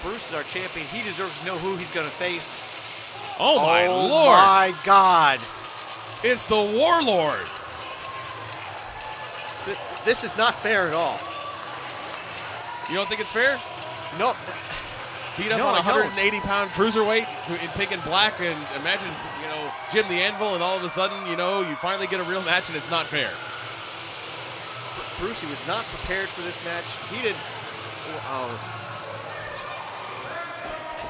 Bruce is our champion. He deserves to know who he's going to face. Oh, my Lord. Lord. My God. It's the Warlord. This is not fair at all. You don't think it's fair? No. Beat up on a 180-pound cruiserweight in pink and black, and imagine, you know, Jim the Anvil, and all of a sudden, you know, you finally get a real match, and it's not fair. Brucey was not prepared for this match. He did.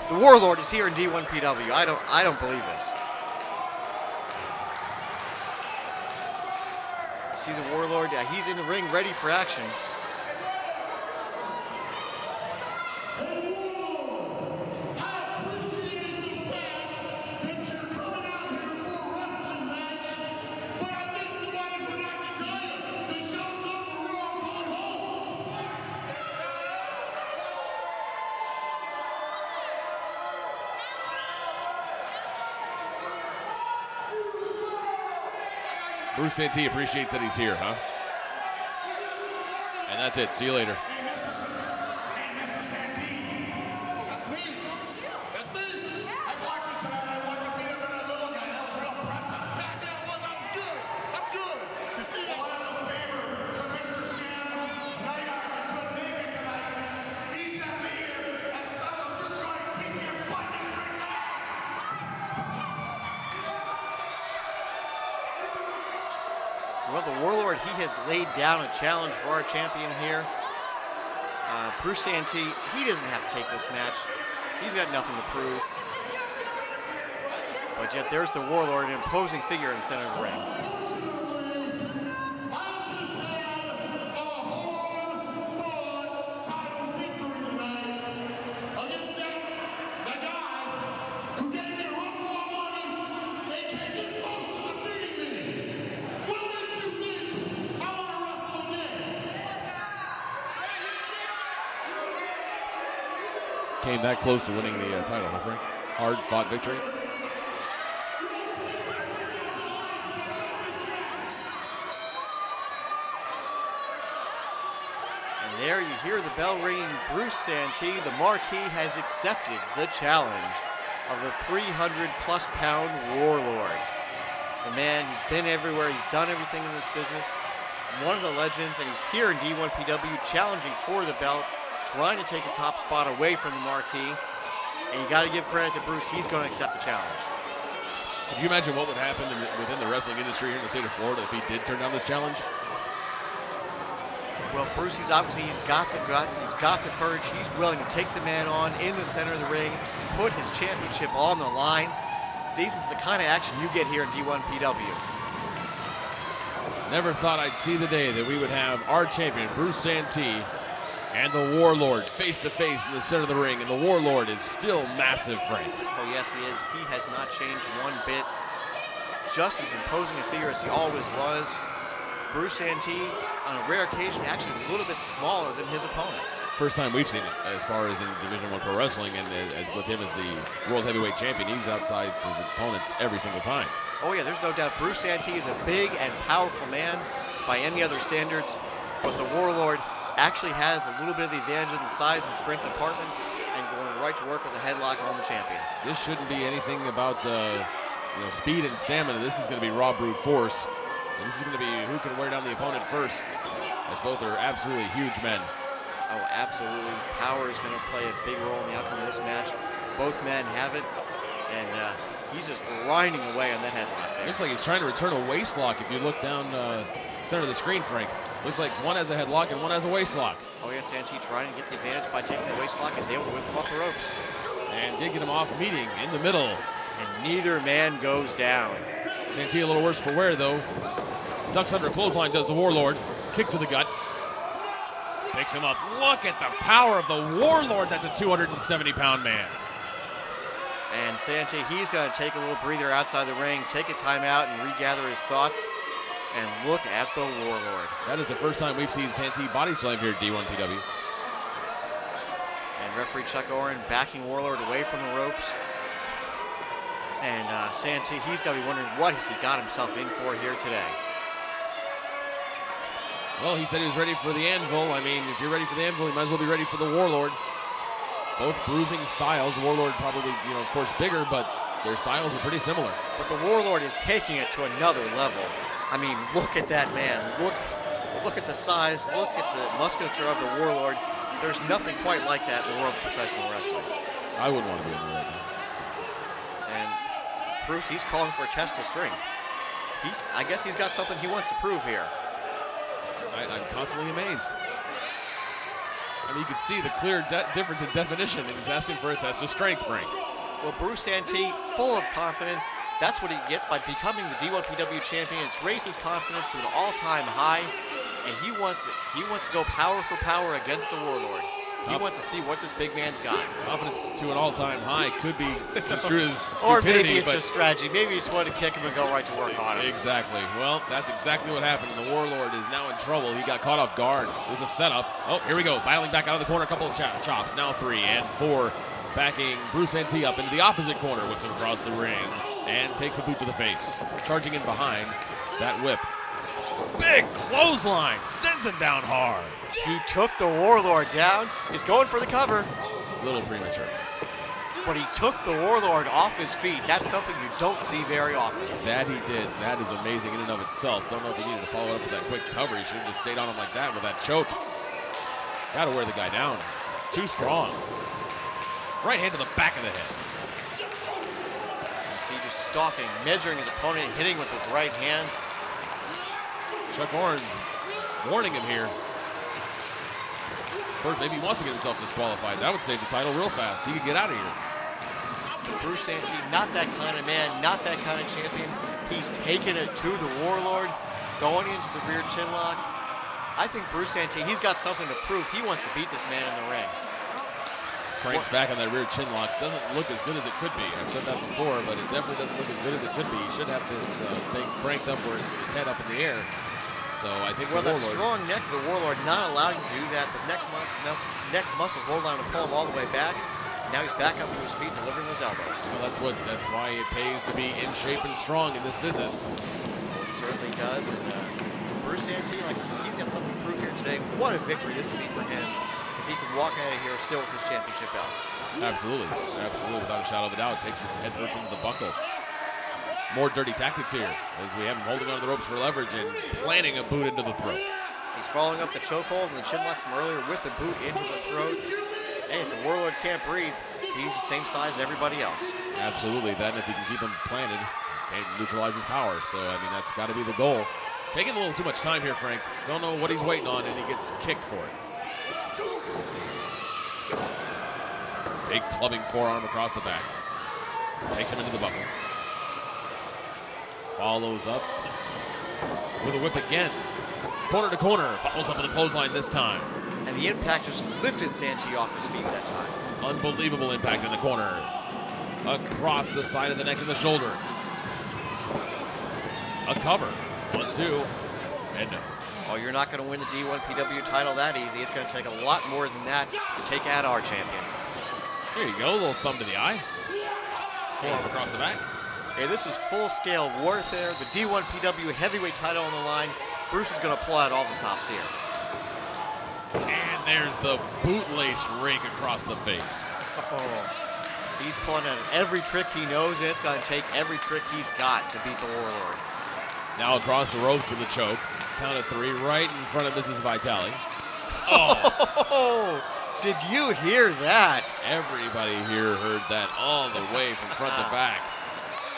The Warlord is here in D1PW. I don't believe this. See the Warlord? Yeah, he's in the ring, ready for action. Bruce Santee appreciates that he's here, huh? And that's it. See you later. Well, the Warlord, he has laid down a challenge for our champion here. Bruce Santee, he doesn't have to take this match. He's got nothing to prove. But yet there's the Warlord, an imposing figure in the center of the ring. Came that close to winning the title, huh, Frank? Hard-fought victory. And there you hear the bell ringing. Bruce Santee, the Marquis, has accepted the challenge of the 300-plus pound Warlord. The man, he's been everywhere. He's done everything in this business. One of the legends, and he's here in D1PW challenging for the belt, trying to take the top spot away from the Marquis. And you got to give credit to Bruce. He's going to accept the challenge. Can you imagine what would happen within the wrestling industry here in the state of Florida if he did turn down this challenge? Well, Bruce, he's got the guts, he's got the courage. He's willing to take the man on in the center of the ring, put his championship on the line. This is the kind of action you get here in D1PW. Never thought I'd see the day that we would have our champion, Bruce Santee, and the Warlord face to face in the center of the ring, and the Warlord is still massive, Frank. Oh yes, he is. He has not changed one bit. Just as imposing a figure as he always was. Bruce Santee, on a rare occasion, actually a little bit smaller than his opponent. First time we've seen it as far as in Division I Pro Wrestling, and as with him as the World Heavyweight Champion, he's outside his opponents every single time. Oh yeah, there's no doubt. Bruce Santee is a big and powerful man by any other standards, but the Warlord actually has a little bit of the advantage in the size and strength department, and going right to work with a headlock on the champion. This shouldn't be anything about speed and stamina. This is going to be raw brute force. And this is going to be who can wear down the opponent first, as both are absolutely huge men. Oh, absolutely. Power is going to play a big role in the outcome of this match. Both men have it, and he's just grinding away on that headlock there. Looks like he's trying to return a waist lock if you look down center of the screen, Frank. Looks like one has a headlock and one has a waist lock. Oh yeah, Santee trying to get the advantage by taking the waist lock and is able to whip him off the ropes. And did get him off, meeting in the middle. And neither man goes down. Santee a little worse for wear, though. Ducks under a clothesline, does the Warlord. Kick to the gut. Picks him up. Look at the power of the Warlord. That's a 270-pound man. And Santee, he's going to take a little breather outside the ring, take a timeout, and regather his thoughts. And look at the Warlord. That is the first time we've seen Santee body slam here at D1PW. And referee Chuck Oren backing Warlord away from the ropes. And Santee, he's got to be wondering what has he got himself in for here today. Well, he said he was ready for the anvil. I mean, if you're ready for the anvil, you might as well be ready for the Warlord. Both bruising styles. Warlord probably, of course, bigger, but their styles are pretty similar. But the Warlord is taking it to another level. I mean, look at that man. Look at the size. Look at the musculature of the Warlord. There's nothing quite like that in the world of professional wrestling. I wouldn't want to be in the ring. And Bruce, he's calling for a test of strength. I guess he's got something he wants to prove here. I'm constantly amazed. I mean, you can see the clear difference in definition, and he's asking for a test of strength, Frank. Well, Bruce Santee, full of confidence. That's what he gets by becoming the D1PW champion. It's raised his confidence to an all-time high, and he wants to go power for power against the Warlord. He wants to see what this big man's got. Confidence to an all-time high could be construed as stupidity. Or maybe it's just strategy. Maybe he just wanted to kick him and go right to work on him. Exactly. Well, that's exactly what happened. The Warlord is now in trouble. He got caught off guard. There's a setup. Oh, here we go. Battling back out of the corner. A couple of chops. Now 3 and 4. Backing Bruce Santee up into the opposite corner. Whips him across the ring. And takes a boot to the face. Charging in behind that whip. Big clothesline. Sends him down hard. He took the Warlord down. He's going for the cover. A little premature. But he took the Warlord off his feet. That's something you don't see very often. That he did. That is amazing in and of itself. Don't know if he needed to follow it up with that quick cover. He should have just stayed on him like that with that choke. Got to wear the guy down. It's too strong. Right hand to the back of the head. You see just stalking, measuring his opponent, hitting with his right hands. Chuck Orange warning him here. First, maybe he wants to get himself disqualified. That would save the title real fast. He could get out of here. Bruce Santee, not that kind of man, not that kind of champion. He's taken it to the Warlord, going into the rear chin lock. I think Bruce Santee, he's got something to prove. He wants to beat this man in the ring. Cranks back on that rear chin lock. Doesn't look as good as it could be. I've said that before, but it definitely doesn't look as good as it could be. He should have this thing cranked up where his head up in the air. So I think that Warlord, strong neck of the Warlord not allowing him to do that. The neck muscles hold on to pull him all the way back. Now he's back up to his feet, delivering those elbows. Well, that's why it pays to be in shape and strong in this business. It certainly does. And Bruce Santee, like I said, he's got something to prove here today. What a victory this would be for him if he could walk out of here still with his championship belt. Absolutely, absolutely, without a shadow of a doubt. Takes it head first into the buckle. More dirty tactics here as we have him holding onto the ropes for leverage and planting a boot into the throat. He's following up the chokehold and the chin lock from earlier with the boot into the throat. Hey, if the Warlord can't breathe, he's the same size as everybody else. Absolutely. Then if he can keep him planted and neutralize his power. So, I mean, that's got to be the goal. Taking a little too much time here, Frank. Don't know what he's waiting on, and he gets kicked for it. Big clubbing forearm across the back. Takes him into the buckle. Follows up with a whip again. Corner to corner. Follows up with a clothesline this time. And the impact just lifted Santee off his feet that time. Unbelievable impact in the corner. Across the side of the neck and the shoulder. A cover. 1-2. And no. Oh, you're not going to win the D1PW title that easy. It's going to take a lot more than that to take out our champion. There you go. A little thumb to the eye. Forearm across the back. Hey, this is full-scale warfare. The D1PW heavyweight title on the line. Bruce is going to pull out all the stops here. And there's the bootlace rake across the face. Oh, he's pulling out every trick he knows, and it's going to take every trick he's got to beat the Warlord. Now across the ropes with a choke. Count of 3 right in front of Mrs. Vitale. Oh! Did you hear that? Everybody here heard that all the way from front to back.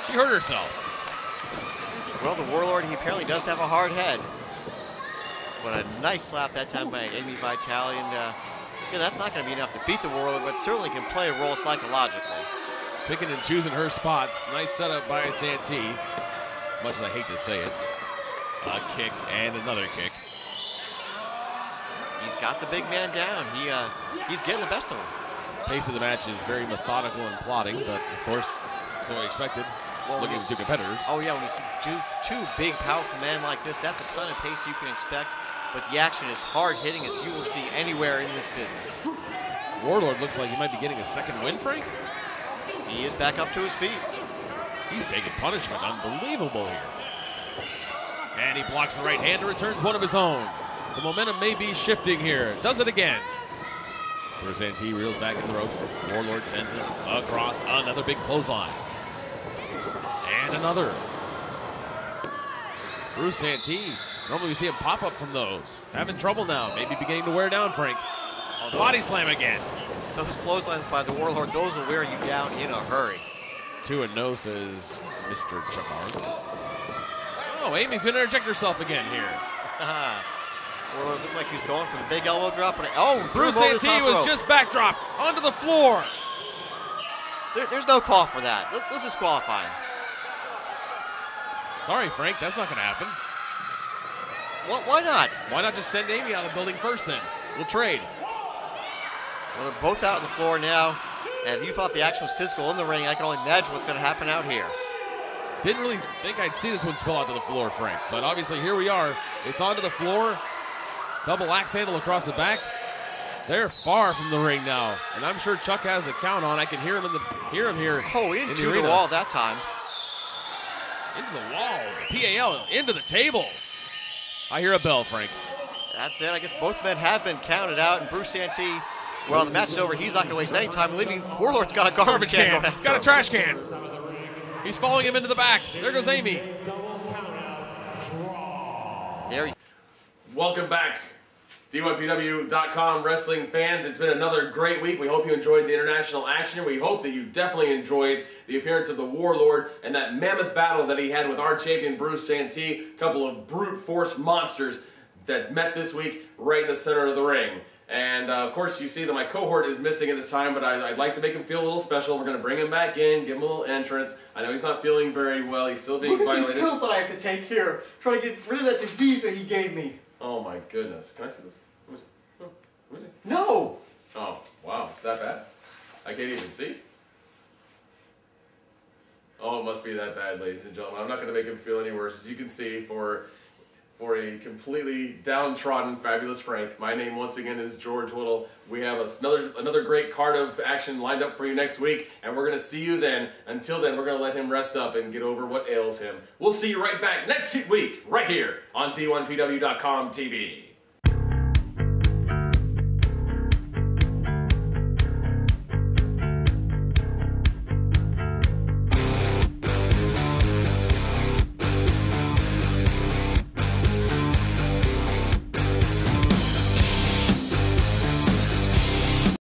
She hurt herself. Well, the Warlord, he apparently does have a hard head. But a nice slap that time by Amy Vitale. And yeah, that's not going to be enough to beat the Warlord, but certainly can play a role psychologically. Picking and choosing her spots. Nice setup by Santee. As much as I hate to say it. A kick and another kick. He's got the big man down. He's getting the best of him. Pace of the match is very methodical and plodding, but of course, so expected. Well, looking at two competitors. Oh yeah, when you see two big, powerful men like this, that's the kind of pace you can expect. But the action is hard-hitting as you will see anywhere in this business. Warlord looks like he might be getting a second win, Frank. He is back up to his feet. He's taking punishment. Unbelievable here. And he blocks the right hand and returns one of his own. The momentum may be shifting here. Does it again. Bruce Santee reels back in the ropes. Warlord sends it across. Another big clothesline. And another. Bruce Santee. Normally we see him pop up from those. Having trouble now. Maybe beginning to wear down, Frank. Body slam again. Those clotheslines by the Warlord, those will wear you down in a hurry. 2-0, says Mr. Chakar. Oh, Amy's going to interject herself again here. Warlord looked like he was going for the big elbow drop. But Bruce Santee was just backdropped onto the floor. There's no call for that. Let's disqualify him. Sorry, Frank, that's not going to happen. Why not? Why not just send Amy out of the building first then? We'll trade. Well, they're both out on the floor now. And if you thought the action was physical in the ring, I can only imagine what's going to happen out here. Didn't really think I'd see this one spill out to the floor, Frank. But obviously, here we are. It's onto the floor. Double axe handle across the back. They're far from the ring now. And I'm sure Chuck has the count on. I can hear him here. Oh, into the wall that time. Into the wall. PAL into the table. I hear a bell, Frank. That's it. I guess both men have been counted out. And Bruce Santee, well, the match is over. He's not going to waste any time leaving. Warlord's got a garbage can. He's got a trash can. He's following him into the back. There goes Amy. Welcome back, D1PW.com wrestling fans. It's been another great week. We hope you enjoyed the international action. We hope that you definitely enjoyed the appearance of the Warlord and that mammoth battle that he had with our champion Bruce Santee. A couple of brute force monsters that met this week right in the center of the ring. And of course, you see that my cohort is missing at this time, but I'd like to make him feel a little special. We're going to bring him back in, give him a little entrance. I know he's not feeling very well. He's still being violated. Look at these pills that I have to take here, trying to get rid of that disease that he gave me. Oh my goodness. Can I see this? Let me see. No! Oh, wow. It's that bad? I can't even see. Oh, it must be that bad, ladies and gentlemen. I'm not going to make him feel any worse. As you can see, for a completely downtrodden, fabulous Frank, my name once again is George Whittle. We have another great card of action lined up for you next week, and we're going to see you then. Until then, we're going to let him rest up and get over what ails him. We'll see you right back next week, right here on D1PW.com TV.